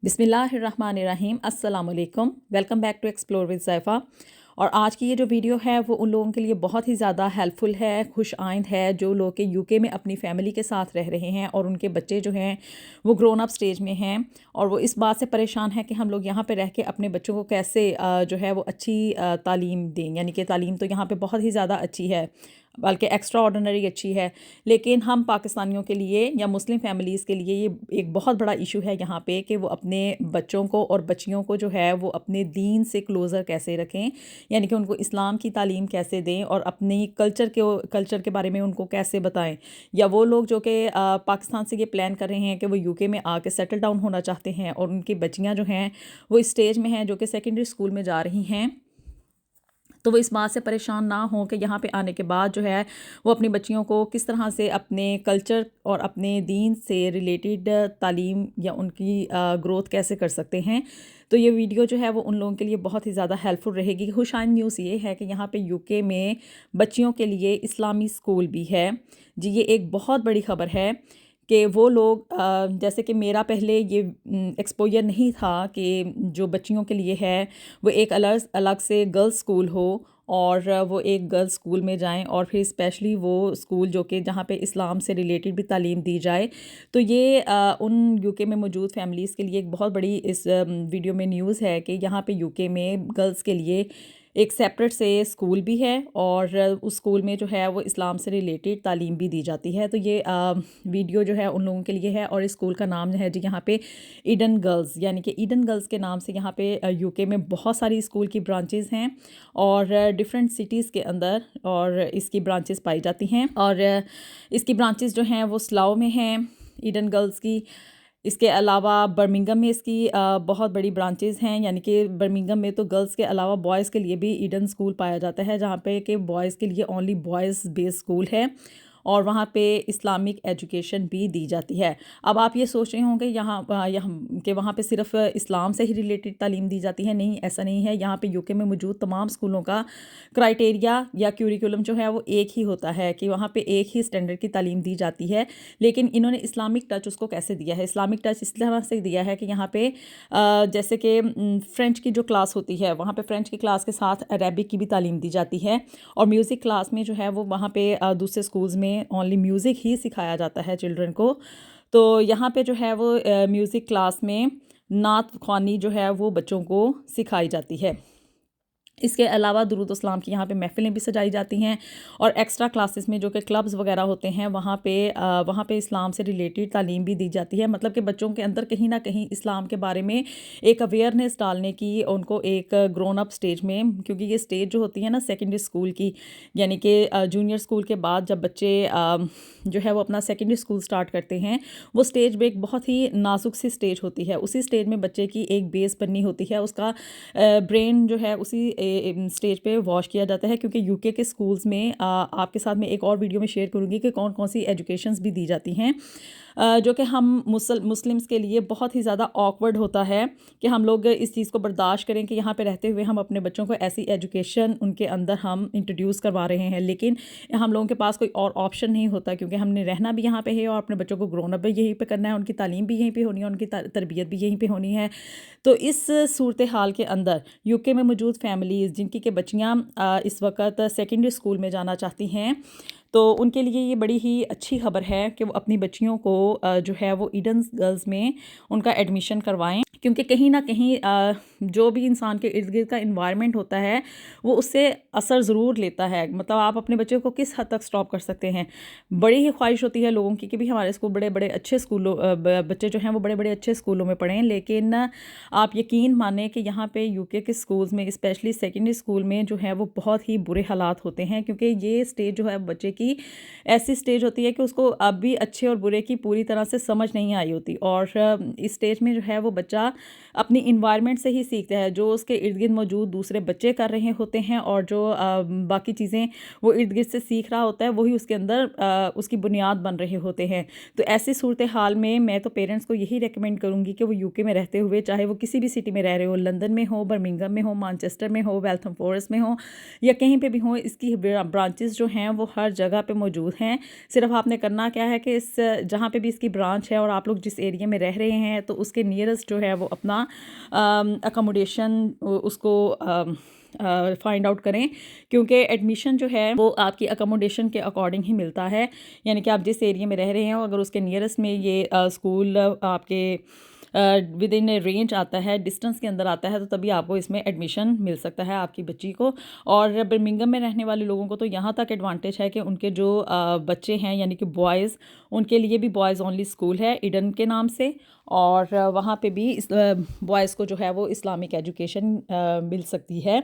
बिस्मिल्लाहिर्रहमानिर्रहीम अस्सलाम वालेकुम। Welcome back to explore with Zaifa. और आज की ये जो वीडियो है वो उन लोगों के लिए बहुत ही ज़्यादा हेल्पफुल है, खुश आइंद है, जो लोग के यूके में अपनी फैमिली के साथ रह रहे हैं और उनके बच्चे जो हैं वो ग्रोन अप स्टेज में हैं और वो इस बात से परेशान है कि हम लोग यहाँ पे रह के अपने बच्चों को कैसे जो है वो अच्छी तालीम दें। यानी कि तालीम तो यहाँ पे बहुत ही ज़्यादा अच्छी है, बल्कि एक्स्ट्रा ऑर्डिनरी अच्छी है, लेकिन हम पाकिस्तानियों के लिए या मुस्लिम फैमिलीज़ के लिए ये एक बहुत बड़ा इशू है यहाँ पे कि वो अपने बच्चों को और बच्चियों को जो है वो अपने दीन से क्लोज़र कैसे रखें, यानी कि उनको इस्लाम की तालीम कैसे दें और अपनी कल्चर के बारे में उनको कैसे बताएं। या वो लोग जो कि पाकिस्तान से ये प्लान कर रहे हैं कि वो यूके में आके सेटल डाउन होना चाहते हैं और उनकी बच्चियाँ जो हैं वो इस स्टेज में हैं जो कि सेकेंडरी स्कूल में जा रही हैं, तो वो इस बात से परेशान ना हो कि यहाँ पे आने के बाद जो है वो अपनी बच्चियों को किस तरह से अपने कल्चर और अपने दीन से रिलेटेड तालीम या उनकी ग्रोथ कैसे कर सकते हैं। तो ये वीडियो जो है वो उन लोगों के लिए बहुत ही ज़्यादा हेल्पफुल रहेगी। खुशाइन न्यूज़ ये है कि यहाँ पे यूके में बच्चियों के लिए इस्लामी स्कूल भी है। जी, ये एक बहुत बड़ी ख़बर है कि वो लोग जैसे कि मेरा पहले ये एक्सपोजर नहीं था कि जो बच्चियों के लिए है वो एक अलग अलग से गर्ल्स स्कूल हो और वो एक गर्ल्स स्कूल में जाएं और फिर स्पेशली वो स्कूल जो कि जहाँ पे इस्लाम से रिलेटेड भी तालीम दी जाए। तो ये उन यूके में मौजूद फैमिलीज़ के लिए एक बहुत बड़ी इस वीडियो में न्यूज़ है कि यहाँ पे यूके में गर्ल्स के लिए एक सेपरेट से स्कूल भी है और उस स्कूल में जो है वो इस्लाम से रिलेटेड तालीम भी दी जाती है। तो ये वीडियो जो है उन लोगों के लिए है और इस स्कूल का नाम है जी यहाँ पे ईडन गर्ल्स, यानी कि ईडन गर्ल्स के नाम से यहाँ पे यूके में बहुत सारी स्कूल की ब्रांचेस हैं और डिफरेंट सिटीज़ के अंदर और इसकी ब्रांचेस पाई जाती हैं। और इसकी ब्रांचेस जो हैं वो स्लाओ में हैं ईडन गर्ल्स की। इसके अलावा बर्मिंघम में इसकी बहुत बड़ी ब्रांचेज़ हैं, यानी कि बर्मिंघम में तो गर्ल्स के अलावा बॉयज़ के लिए भी ईडन स्कूल पाया जाता है, जहाँ पे कि बॉयज़ के लिए ओनली बॉयज़ बेस्ड स्कूल है और वहाँ पे इस्लामिक एजुकेशन भी दी जाती है। अब आप ये सोच रहे होंगे यहाँ कि वहाँ पे सिर्फ इस्लाम से ही रिलेटेड तालीम दी जाती है। नहीं, ऐसा नहीं है। यहाँ पे यूके में मौजूद तमाम स्कूलों का क्राइटेरिया या क्यूरिकुलम जो है वो एक ही होता है कि वहाँ पे एक ही स्टैंडर्ड की तालीम दी जाती है, लेकिन इन्होंने इस्लामिक टच उसको कैसे दिया है। इस्लामिक टच इस तरह से दिया है कि यहाँ पे जैसे कि फ़्रेंच की जो क्लास होती है वहाँ पे फ़्रेंच की क्लास के साथ अरेबिक की भी तालीम दी जाती है और म्यूज़िक क्लास में जो है वो वहाँ पे दूसरे स्कूल्स में ओनली म्यूज़िक ही सिखाया जाता है चिल्ड्रन को। तो यहाँ पे जो है वो म्यूज़िक क्लास में नात ख्वानी जो है वो बच्चों को सिखाई जाती है। इसके अलावा दुरूद इस्लाम की यहाँ पे महफ़िलें भी सजाई जाती हैं और एक्स्ट्रा क्लासेस में जो कि क्लब्स वगैरह होते हैं वहाँ पे इस्लाम से रिलेटेड तालीम भी दी जाती है। मतलब कि बच्चों के अंदर कहीं ना कहीं इस्लाम के बारे में एक अवेयरनेस डालने की उनको एक ग्रोन अप स्टेज में, क्योंकि ये स्टेज जो होती है ना सेकेंडरी स्कूल की, यानी कि जूनियर स्कूल के बाद जब बच्चे जो है वो अपना सेकेंडरी स्कूल स्टार्ट करते हैं, वो स्टेज भी एक बहुत ही नाजुक सी स्टेज होती है। उसी स्टेज में बच्चे की एक बेस बननी होती है, उसका ब्रेन जो है उसी स्टेज पे वॉश किया जाता है। क्योंकि यूके के स्कूल्स में आपके साथ मैं एक और वीडियो में शेयर करूँगी कि कौन कौन सी एजुकेशंस भी दी जाती हैं, जो कि हम मुस्लिम्स के लिए बहुत ही ज़्यादा ऑकवर्ड होता है कि हम लोग इस चीज़ को बर्दाश्त करें कि यहाँ पे रहते हुए हम अपने बच्चों को ऐसी एजुकेशन उनके अंदर हम इंट्रोड्यूस करवा रहे हैं, लेकिन हम लोगों के पास कोई और ऑप्शन नहीं होता, क्योंकि हमने रहना भी यहाँ पे है और अपने बच्चों को ग्रोन अप भी यहीं पे करना है, उनकी तालीम भी यहीं पे होनी है, उनकी तरबियत भी यहीं पे होनी है। तो इस सूरत हाल के अंदर यूके में मौजूद फैमिलीज़ जिनकी के बच्चियाँ इस वक्त सेकेंडरी स्कूल में जाना चाहती हैं, तो उनके लिए ये बड़ी ही अच्छी खबर है कि वो अपनी बच्चियों को जो है वो ईडन गर्ल्स में उनका एडमिशन करवाएं, क्योंकि कहीं ना कहीं जो भी इंसान के इर्द गिर्द का इन्वायरमेंट होता है वो उससे असर ज़रूर लेता है। मतलब आप अपने बच्चों को किस हद तक स्टॉप कर सकते हैं। बड़ी ही ख्वाहिश होती है लोगों की कि भी हमारे स्कूल बड़े बड़े अच्छे स्कूलों बच्चे जो हैं वो बड़े बड़े अच्छे स्कूलों में पढ़ें, लेकिन आप यकीन माने कि यहाँ पे यूके के स्कूल्स में स्पेशली सेकेंडरी स्कूल में जो है वो बहुत ही बुरे हालात होते हैं, क्योंकि ये स्टेज जो है बच्चे की ऐसी स्टेज होती है कि उसको अब भी अच्छे और बुरे की पूरी तरह से समझ नहीं आई होती और इस स्टेज में जो है वो बच्चा अपनी इन्वायरमेंट से ही सीखता है, जो उसके इर्द गिर्द मौजूद दूसरे बच्चे कर रहे होते हैं और जो बाकी चीज़ें वो इर्द गिर्द से सीख रहा होता है वही उसके अंदर उसकी बुनियाद बन रहे होते हैं। तो ऐसी सूरत हाल में मैं तो पेरेंट्स को यही रेकमेंड करूँगी कि वो यूके में रहते हुए, चाहे वो किसी भी सिटी में रह रहे हो, लंदन में हो, बर्मिंघम में हो, मैनचेस्टर में हो, वेल्थम फॉरेस्ट में हो या कहीं पे भी हो, इसकी ब्रांचेस जो हैं वो हर जगह पे मौजूद हैं। सिर्फ आपने करना क्या है कि इस जहाँ पे भी इसकी ब्रांच है और आप लोग जिस एरिया में रह रहे हैं तो उसके नियरेस्ट जो है وہ اپنا اکاموڈیشن اس کو فائنڈ آؤٹ کریں، کیونکہ ایڈمیشن جو ہے وہ آپ کی اکاموڈیشن کے اکارڈنگ ہی ملتا ہے، یعنی کہ آپ جس ایریے میں رہ رہے ہیں اگر اس کے نیئرسٹ میں یہ اسکول آپ کے ود ان رینج آتا ہے، ڈسٹنس کے اندر آتا ہے، تو تبھی آپ کو اس میں ایڈمیشن مل سکتا ہے آپ کی بچی کو۔ اور برمنگھم میں رہنے والے لوگوں کو تو یہاں تک ایڈوانٹیج ہے کہ ان کے جو بچے ہیں یعنی کہ بوائز، ان کے لیے بھی بوائز اونلی اسکول ہے ایڈن کے نام سے، اور وہاں پہ بھی بوائز کو جو ہے وہ اسلامک ایجوکیشن مل سکتی ہے۔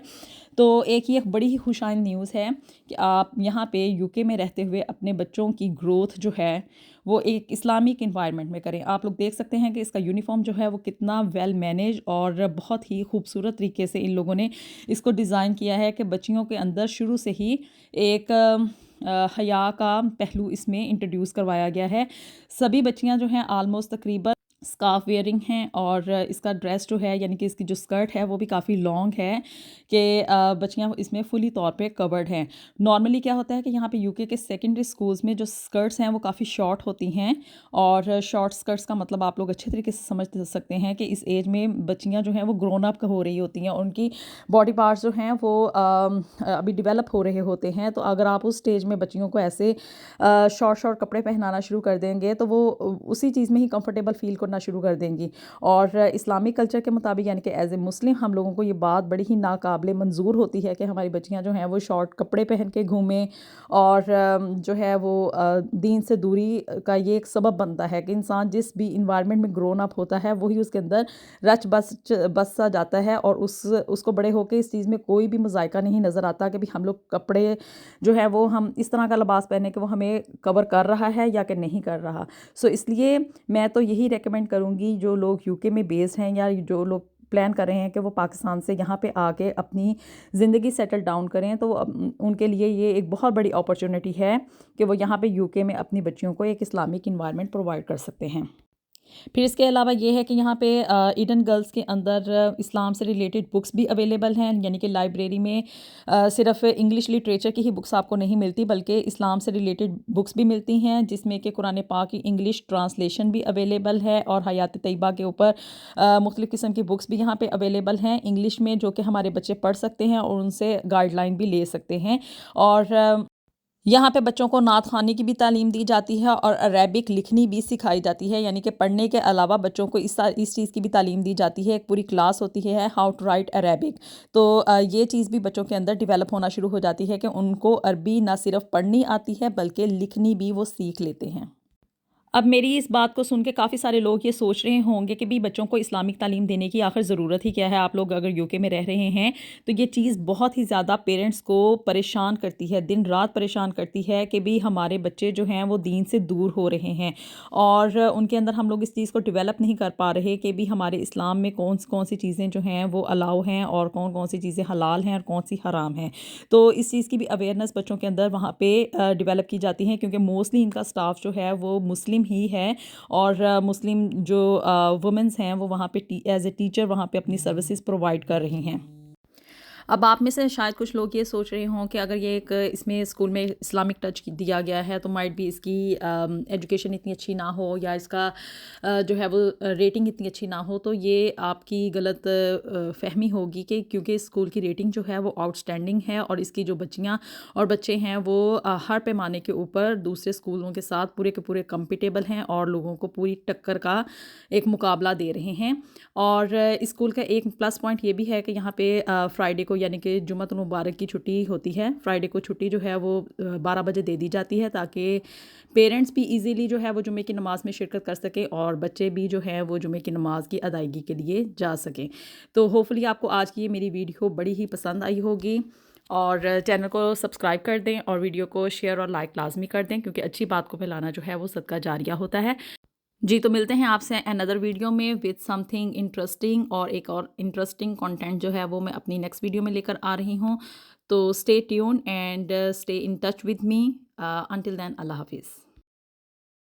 تو ایک بڑی ہی خوش آئند نیوز ہے کہ آپ یہاں پہ یو کے میں رہتے ہوئے اپنے بچوں کی گروتھ جو ہے وہ ایک اسلامک انوائرمنٹ میں کریں۔ آپ لوگ دیکھ سکتے ہیں کہ اس کا یونیفارم جو ہے وہ کتنا ویل مینیج اور بہت ہی خوبصورت طریقے سے ان لوگوں نے اس کو ڈیزائن کیا ہے کہ بچیوں کے اندر شروع سے ہی ایک حیا کا پہلو اس میں انٹروڈیوس کروایا گیا ہے۔ سبھی بچیاں جو ہیں آلموسٹ تقریباً اسکارف ویئرنگ ہیں، اور اس کا ڈریس جو ہے یعنی کہ اس کی جو اسکرٹ ہے وہ بھی کافی لانگ ہے کہ بچیاں اس میں فلی طور پہ کورڈ ہیں۔ نارملی کیا ہوتا ہے کہ یہاں پہ یو کے سیکنڈری سکولز میں جو اسکرٹس ہیں وہ کافی شارٹ ہوتی ہیں، اور شارٹ اسکرٹس کا مطلب آپ لوگ اچھے طریقے سے سمجھ سکتے ہیں کہ اس ایج میں بچیاں جو ہیں وہ گرون اپ ہو رہی ہوتی ہیں، اور ان کی باڈی پارٹس جو ہیں وہ ابھی ڈیولپ ہو رہے ہوتے ہیں۔ تو اگر آپ اس اسٹیج میں بچیوں کو ایسے شارٹ کپڑے پہنانا شروع کر دیں گے تو وہ اسی چیز میں ہی کمفرٹیبل فیل کرنا شروع کر دیں گی، اور اسلامک کلچر کے مطابق یعنی کہ ایز اے مسلم ہم لوگوں کو یہ بات بڑی ہی ناقابل منظور ہوتی ہے کہ ہماری بچیاں جو ہیں وہ شارٹ کپڑے پہن کے گھومیں، اور جو ہے وہ دین سے دوری کا یہ ایک سبب بنتا ہے کہ انسان جس بھی انوائرمنٹ میں گرون اپ ہوتا ہے وہی اس کے اندر رچ بس سا جاتا ہے، اور اس کو بڑے ہو کے اس چیز میں کوئی بھی مذائقہ نہیں نظر آتا کہ بھی ہم لوگ کپڑے جو ہے وہ ہم اس طرح کا لباس پہنے کہ وہ ہمیں کور کر رہا ہے یا کہ نہیں کر رہا۔ سو اس لیے میں تو یہی ریکمینڈ کروں گی جو لوگ یو کے میں بیسڈ ہیں یا جو لوگ پلان کر رہے ہیں کہ وہ پاکستان سے یہاں پہ آ کے اپنی زندگی سیٹل ڈاؤن کریں، تو ان کے لیے یہ ایک بہت بڑی اپرچونٹی ہے کہ وہ یہاں پہ یو کے میں اپنی بچیوں کو ایک اسلامک انوائرمنٹ پرووائڈ کر سکتے ہیں۔ پھر اس کے علاوہ یہ ہے کہ یہاں پہ ایڈن گرلز کے اندر اسلام سے ریلیٹڈ بکس بھی اویلیبل ہیں، یعنی کہ لائبریری میں صرف انگلش لٹریچر کی ہی بکس آپ کو نہیں ملتی بلکہ اسلام سے ریلیٹڈ بکس بھی ملتی ہیں، جس میں کہ قرآن پاک کی انگلش ٹرانسلیشن بھی اویلیبل ہے، اور حیات طیبہ کے اوپر مختلف قسم کی بکس بھی یہاں پہ اویلیبل ہیں انگلش میں، جو کہ ہمارے بچے پڑھ سکتے ہیں اور ان سے گائیڈ لائن بھی لے سکتے ہیں۔ اور یہاں پہ بچوں کو نعت خوانی کی بھی تعلیم دی جاتی ہے اور عربک لکھنی بھی سکھائی جاتی ہے، یعنی کہ پڑھنے کے علاوہ بچوں کو اس چیز کی بھی تعلیم دی جاتی ہے، ایک پوری کلاس ہوتی ہے ہاؤ ٹو رائٹ عربک۔ تو یہ چیز بھی بچوں کے اندر ڈیولپ ہونا شروع ہو جاتی ہے کہ ان کو عربی نہ صرف پڑھنی آتی ہے بلکہ لکھنی بھی وہ سیکھ لیتے ہیں۔ اب میری اس بات کو سن کے کافی سارے لوگ یہ سوچ رہے ہوں گے کہ بھی بچوں کو اسلامک تعلیم دینے کی آخر ضرورت ہی کیا ہے، آپ لوگ اگر یو کے میں رہ رہے ہیں تو یہ چیز بہت ہی زیادہ پیرنٹس کو پریشان کرتی ہے، دن رات پریشان کرتی ہے کہ بھی ہمارے بچے جو ہیں وہ دین سے دور ہو رہے ہیں، اور ان کے اندر ہم لوگ اس چیز کو ڈیولپ نہیں کر پا رہے کہ بھی ہمارے اسلام میں کون سی چیزیں جو ہیں وہ الاؤ ہیں اور کون سی چیزیں حلال ہیں اور کون سی حرام ہیں۔ تو اس چیز کی بھی اویئرنیس بچوں کے اندر وہاں پہ ڈیولپ کی جاتی ہے، کیونکہ موسٹلی ان کا سٹاف جو ہے وہ مسلم ہی ہے، اور مسلم جو وومنز ہیں وہ وہاں پہ ایز اے ٹیچر وہاں پہ اپنی سروسز پرووائڈ کر رہی ہیں۔ اب آپ میں سے شاید کچھ لوگ یہ سوچ رہے ہوں کہ اگر یہ ایک اس میں اسکول میں اسلامک ٹچ دیا گیا ہے تو مائٹ بھی اس کی ایجوکیشن اتنی اچھی نہ ہو یا اس کا جو ہے وہ ریٹنگ اتنی اچھی نہ ہو، تو یہ آپ کی غلط فہمی ہوگی کہ کیونکہ اسکول کی ریٹنگ جو ہے وہ آؤٹ اسٹینڈنگ ہے، اور اس کی جو بچیاں اور بچے ہیں وہ ہر پیمانے کے اوپر دوسرے اسکولوں کے ساتھ پورے کے پورے کمپیٹیبل ہیں اور لوگوں کو پوری ٹکر کا ایک مقابلہ دے رہے ہیں۔ اور اسکول کا ایک پلس پوائنٹ یہ بھی ہے کہ یہاں پہ فرائیڈے کو یعنی کہ جمعۃ المبارک کی چھٹی ہوتی ہے، فرائیڈے کو چھٹی جو ہے وہ 12 بجے دے دی جاتی ہے تاکہ پیرنٹس بھی ایزیلی جو ہے وہ جمعے کی نماز میں شرکت کر سکیں اور بچے بھی جو ہیں وہ جمعے کی نماز کی ادائیگی کے لیے جا سکیں۔ تو ہوپفلی آپ کو آج کی یہ میری ویڈیو بڑی ہی پسند آئی ہوگی، اور چینل کو سبسکرائب کر دیں اور ویڈیو کو شیئر اور لائک لازمی کر دیں، کیونکہ اچھی بات کو پھیلانا جو ہے وہ صدقہ جاریہ ہوتا ہے۔ جی تو ملتے ہیں آپ سے اندر ویڈیو میں وتھ سم تھنگ انٹرسٹنگ، اور ایک اور انٹرسٹنگ کنٹینٹ جو ہے وہ میں اپنی نیکسٹ ویڈیو میں لے کر آ رہی ہوں۔ تو stay tune and stay in touch with me, until then اللہ حافظ۔